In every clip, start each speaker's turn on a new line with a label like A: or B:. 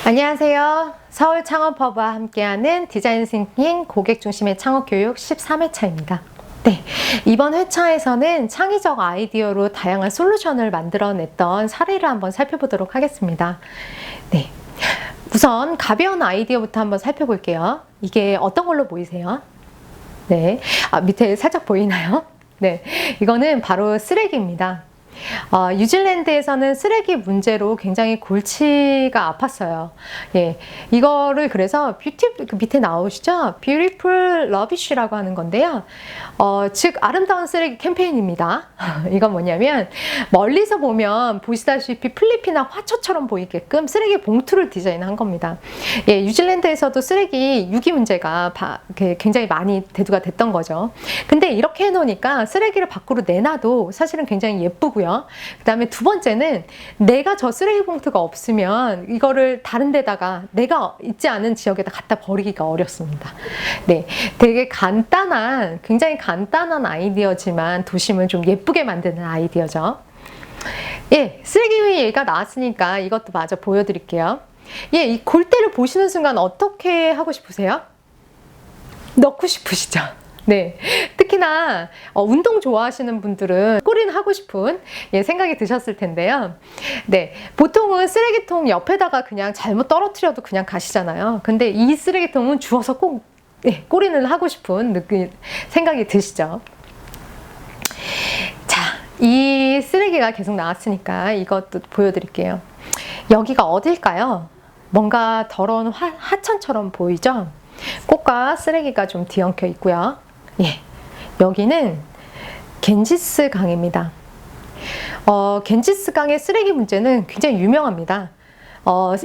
A: 안녕하세요. 서울 창업허브와 함께하는 디자인 싱킹 고객 중심의 창업교육 13회차입니다. 네, 이번 회차에서는 창의적 아이디어로 다양한 솔루션을 만들어냈던 사례를 한번 살펴보도록 하겠습니다. 네, 우선 가벼운 아이디어부터 한번 살펴볼게요. 이게 어떤 걸로 보이세요? 네, 밑에 살짝 보이나요? 네, 이거는 바로 쓰레기입니다. 뉴질랜드에서는 쓰레기 문제로 굉장히 골치가 아팠어요. 예, 이거를 그래서 그 밑에 나오시죠? Beautiful Rubbish라고 하는 건데요. 즉 아름다운 쓰레기 캠페인입니다. 이건 뭐냐면 멀리서 보면 보시다시피 플리피나 화초처럼 보이게끔 쓰레기 봉투를 디자인한 겁니다. 예, 뉴질랜드에서도 쓰레기 유기 문제가 굉장히 많이 대두가 됐던 거죠. 근데 이렇게 해놓으니까 쓰레기를 밖으로 내놔도 사실은 굉장히 예쁘고요. 그 다음에 두 번째는 내가 저 쓰레기 봉투가 없으면 이거를 다른 데다가 내가 있지 않은 지역에다 갖다 버리기가 어렵습니다. 네, 되게 굉장히 간단한 아이디어지만 도심을 좀 예쁘게 만드는 아이디어죠. 예, 쓰레기 얘기가 나왔으니까 이것도 마저 보여드릴게요. 예, 이 골대를 보시는 순간 어떻게 하고 싶으세요? 넣고 싶으시죠? 네, 특히나 운동 좋아하시는 분들은 꼬리는 하고 싶은 생각이 드셨을 텐데요. 네, 보통은 쓰레기통 옆에다가 그냥 잘못 떨어뜨려도 그냥 가시잖아요. 근데 이 쓰레기통은 주워서 꼭 꼬리는 하고 싶은 생각이 드시죠. 자, 이 쓰레기가 계속 나왔으니까 이것도 보여드릴게요. 여기가 어딜까요? 뭔가 더러운 하천처럼 보이죠? 꽃과 쓰레기가 좀 뒤엉켜 있고요. 예, 여기는 겐지스 강입니다. 겐지스 강의 쓰레기 문제는 굉장히 유명합니다.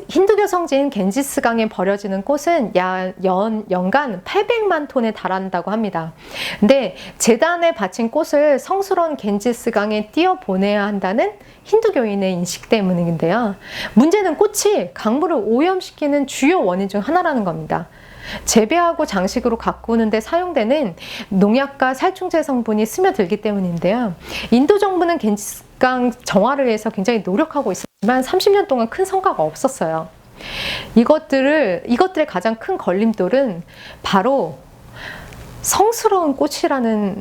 A: 힌두교 성지인 겐지스 강에 버려지는 꽃은 연간 800만 톤에 달한다고 합니다. 근데 재단에 바친 꽃을 성스러운 겐지스 강에 띄어 보내야 한다는 힌두교인의 인식 때문인데요. 문제는 꽃이 강물을 오염시키는 주요 원인 중 하나라는 겁니다. 재배하고 장식으로 가꾸는데 사용되는 농약과 살충제 성분이 스며들기 때문인데요. 인도 정부는 겐지스강 정화를 위해서 굉장히 노력하고 있었지만 30년 동안 큰 성과가 없었어요. 이것들의 가장 큰 걸림돌은 바로 성스러운 꽃이라는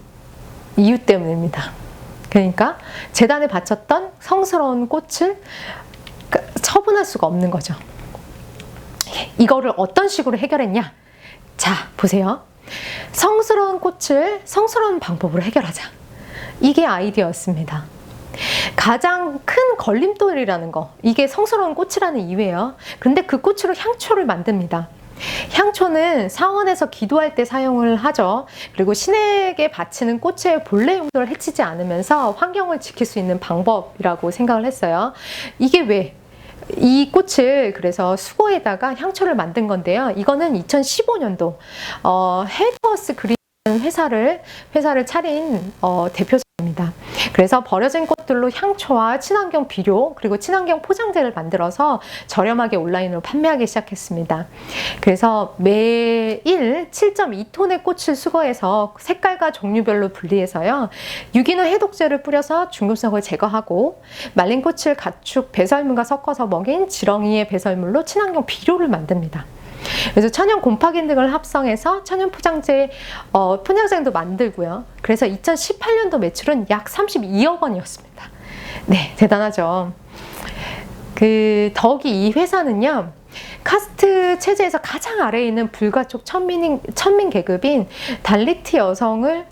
A: 이유 때문입니다. 그러니까 재단에 바쳤던 성스러운 꽃을 처분할 수가 없는 거죠. 이거를 어떤 식으로 해결했냐? 자, 보세요. 성스러운 꽃을 성스러운 방법으로 해결하자. 이게 아이디어였습니다. 가장 큰 걸림돌이라는 거, 이게 성스러운 꽃이라는 이유예요. 그런데 그 꽃으로 향초를 만듭니다. 향초는 사원에서 기도할 때 사용을 하죠. 그리고 신에게 바치는 꽃의 본래 용도를 해치지 않으면서 환경을 지킬 수 있는 방법이라고 생각을 했어요. 이게 왜? 이 꽃을 그래서 수거에다가 향초를 만든 건데요. 이거는 2015년도 헬퍼스 그린 회사를 차린 대표자입니다. 그래서 버려진 꽃들로 향초와 친환경 비료 그리고 친환경 포장재를 만들어서 저렴하게 온라인으로 판매하기 시작했습니다. 그래서 매일 7.2톤의 꽃을 수거해서 색깔과 종류별로 분리해서요. 유기농 해독제를 뿌려서 중금속을 제거하고 말린 꽃을 가축 배설물과 섞어서 먹인 지렁이의 배설물로 친환경 비료를 만듭니다. 그래서 천연 곰팡이 등을 합성해서 천연 포장재도 만들고요. 그래서 2018년도 매출은 약 32억 원이었습니다. 네, 대단하죠. 더욱이 이 회사는요, 카스트 체제에서 가장 아래에 있는 불가촉 천민 계급인 달리트 여성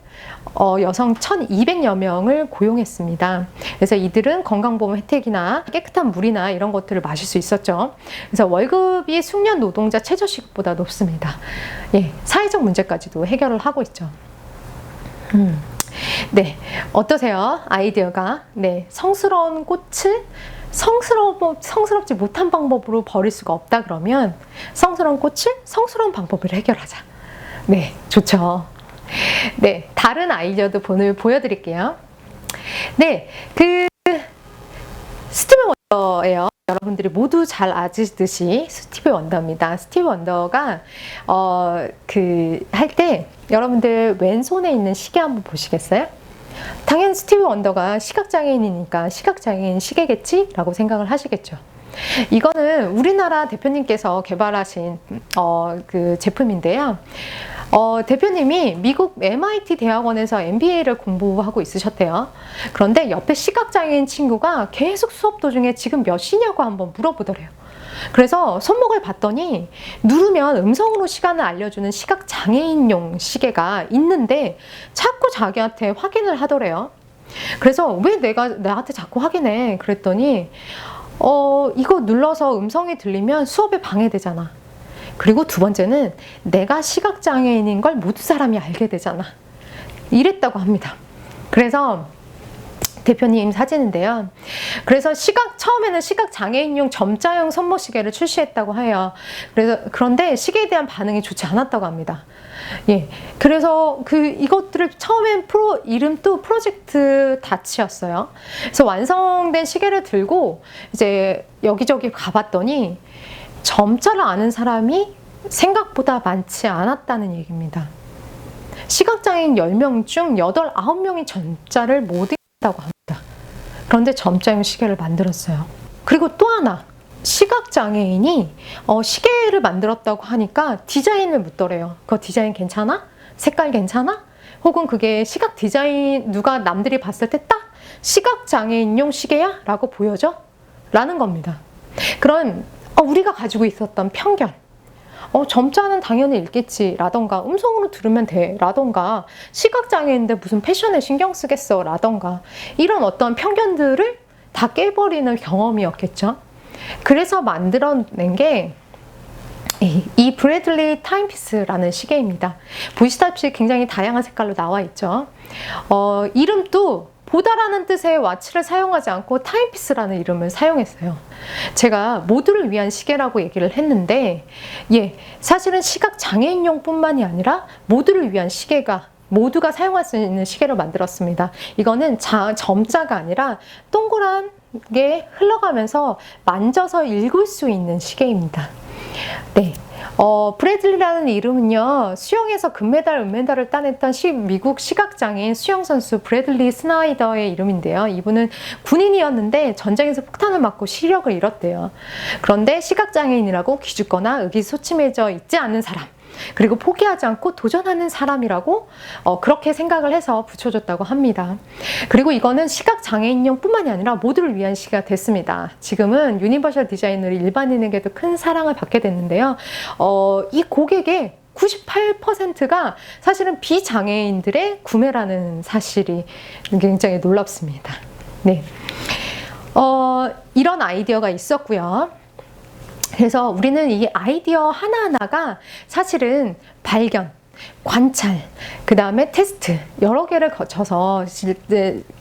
A: 1,200여 명을 고용했습니다. 그래서 이들은 건강보험 혜택이나 깨끗한 물이나 이런 것들을 마실 수 있었죠. 그래서 월급이 숙련 노동자 최저시급보다 높습니다. 예, 사회적 문제까지도 해결을 하고 있죠. 네, 어떠세요? 아이디어가. 네, 성스러운 꽃을 성스럽지 못한 방법으로 버릴 수가 없다 그러면 성스러운 꽃을 성스러운 방법으로 해결하자. 네, 좋죠. 네, 다른 아이디어도 보여드릴게요. 네, 스티브 원더예요. 여러분들이 모두 잘 아시듯이 스티브 원더입니다. 스티브 원더가 할 때 여러분들 왼손에 있는 시계 한번 보시겠어요? 당연히 스티브 원더가 시각장애인이니까 시각장애인 시계겠지? 라고 생각을 하시겠죠. 이거는 우리나라 대표님께서 개발하신 그 제품인데요. 대표님이 미국 MIT 대학원에서 MBA를 공부하고 있으셨대요. 그런데 옆에 시각장애인 친구가 계속 수업 도중에 지금 몇 시냐고 한번 물어보더래요. 그래서 손목을 봤더니 누르면 음성으로 시간을 알려주는 시각장애인용 시계가 있는데 자꾸 자기한테 확인을 하더래요. 그래서 왜 나한테 자꾸 확인해? 그랬더니 이거 눌러서 음성이 들리면 수업에 방해되잖아. 그리고 두 번째는 내가 시각장애인인 걸 모두 사람이 알게 되잖아. 이랬다고 합니다. 그래서 대표님 사진인데요. 그래서 처음에는 시각장애인용 점자형 손목시계를 출시했다고 해요. 그런데 시계에 대한 반응이 좋지 않았다고 합니다. 예. 그래서 이것들을 처음엔 이름도 프로젝트 다치였어요. 그래서 완성된 시계를 들고 이제 여기저기 가봤더니 점자를 아는 사람이 생각보다 많지 않았다는 얘기입니다. 시각장애인 10명 중 8, 9명이 점자를 못 읽는다고 합니다. 그런데 점자형 시계를 만들었어요. 그리고 또 하나, 시각장애인이 시계를 만들었다고 하니까 디자인을 묻더래요. 그 디자인 괜찮아? 색깔 괜찮아? 혹은 그게 시각 디자인 누가 남들이 봤을 때 딱 시각장애인용 시계야? 라고 보여져? 라는 겁니다. 그런 우리가 가지고 있었던 편견, 점자는 당연히 읽겠지 라던가 음성으로 들으면 돼 라던가 시각장애인데 무슨 패션에 신경 쓰겠어 라던가 이런 어떤 편견들을 다 깨버리는 경험이었겠죠. 그래서 만들어낸 게 이 브래들리 타임피스라는 시계입니다. 보시다시피 굉장히 다양한 색깔로 나와 있죠. 이름도 보다라는 뜻의 와치를 사용하지 않고 타임피스라는 이름을 사용했어요. 제가 모두를 위한 시계라고 얘기를 했는데 사실은 시각장애인용 뿐만이 아니라 모두를 위한 모두가 사용할 수 있는 시계를 만들었습니다. 이거는 점자가 아니라 동그란 게 흘러가면서 만져서 읽을 수 있는 시계입니다. 네. 브래들리라는 이름은요, 수영에서 금메달, 은메달을 따냈던 미국 시각장애인 수영선수 브래들리 스나이더의 이름인데요. 이분은 군인이었는데 전쟁에서 폭탄을 맞고 시력을 잃었대요. 그런데 시각장애인이라고 기죽거나 의기소침해져 있지 않는 사람, 그리고 포기하지 않고 도전하는 사람이라고 그렇게 생각을 해서 붙여줬다고 합니다. 그리고 이거는 시각장애인용 뿐만이 아니라 모두를 위한 시계가 됐습니다. 지금은 유니버셜 디자인으로 일반인에게도 큰 사랑을 받게 됐는데요. 이 고객의 98%가 사실은 비장애인들의 구매라는 사실이 굉장히 놀랍습니다. 네. 이런 아이디어가 있었고요. 그래서 우리는 이 아이디어 하나하나가 사실은 발견, 관찰, 그 다음에 테스트 여러 개를 거쳐서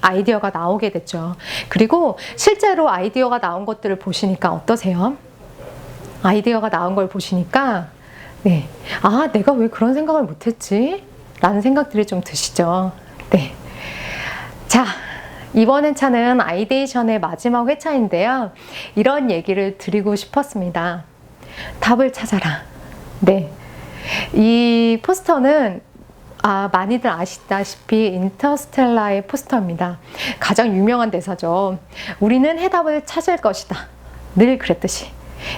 A: 아이디어가 나오게 됐죠. 그리고 실제로 아이디어가 나온 것들을 보시니까 어떠세요? 아이디어가 나온 걸 보시니까 내가 왜 그런 생각을 못했지? 라는 생각들이 좀 드시죠. 네. 자, 이번 회차는 아이데이션의 마지막 회차인데요. 이런 얘기를 드리고 싶었습니다. 답을 찾아라. 네. 이 포스터는 많이들 아시다시피 인터스텔라의 포스터입니다. 가장 유명한 대사죠. 우리는 해답을 찾을 것이다. 늘 그랬듯이.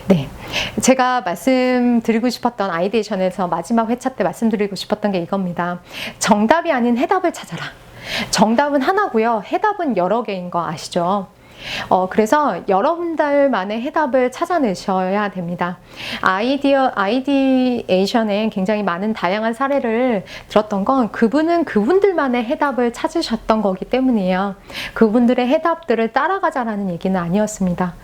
A: 네. 제가 말씀드리고 싶었던 아이데이션에서 마지막 회차 때 말씀드리고 싶었던 게 이겁니다. 정답이 아닌 해답을 찾아라. 정답은 하나고요. 해답은 여러 개인 거 아시죠? 그래서 여러분들만의 해답을 찾아내셔야 됩니다. 아이디에이션에 굉장히 많은 다양한 사례를 들었던 건 그분들만의 해답을 찾으셨던 거기 때문이에요. 그분들의 해답들을 따라가자라는 얘기는 아니었습니다.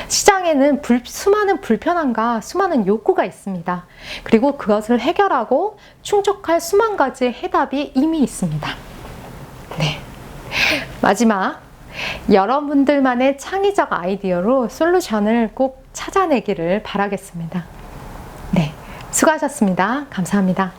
A: 시장에는 수많은 불편함과 수많은 욕구가 있습니다. 그리고 그것을 해결하고 충족할 수만 가지의 해답이 이미 있습니다. 네. 마지막, 여러분들만의 창의적 아이디어로 솔루션을 꼭 찾아내기를 바라겠습니다. 네. 수고하셨습니다. 감사합니다.